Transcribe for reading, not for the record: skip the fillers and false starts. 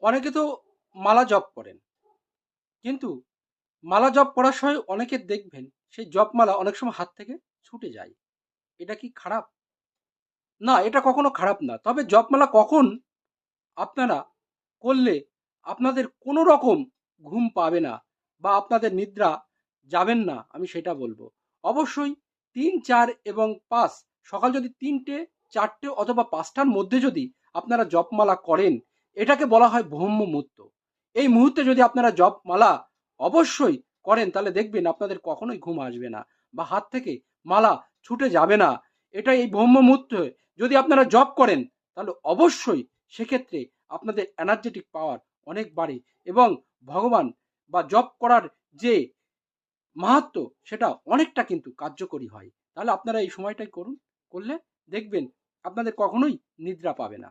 অনেকে তো মালা জপ করেন, কিন্তু মালা জপ করার সময় অনেকে দেখবেন সেই জপমালা অনেক সময় হাত থেকে ছুটে যায়। এটা কি খারাপ? না, এটা কখনো খারাপ না। তবে জপমালা কখন আপনারা করলে আপনাদের কোনো রকম ঘুম পাবে না বা আপনাদের নিদ্রা যাবেন না, আমি সেটা বলবো। অবশ্যই ৩, ৪ এবং ৫, সকাল যদি ৩টে, ৪টে অথবা ৫টার মধ্যে যদি আপনারা জপমালা করেন, এটাকে বলা হয় ব্রহ্ম মুহূর্ত। এই মুহূর্তে যদি আপনারা জপমালা অবশ্যই করেন, তাহলে দেখবেন আপনাদের কখনোই ঘুম আসবে না বা হাত থেকে মালা ছুটে যাবে না। এটা এই ব্রহ্ম মুহূর্তে যদি আপনারা জপ করেন, তাহলে অবশ্যই সেক্ষেত্রে আপনাদের এনার্জেটিক পাওয়ার অনেক বাড়ে এবং ভগবান বা জপ করার যে মাহাত্ম্য সেটা অনেকটা কিন্তু কার্যকরী হয়। তাহলে আপনারা এই সময়টাই করুন, করলে দেখবেন আপনাদের কখনোই নিদ্রা পাবে না।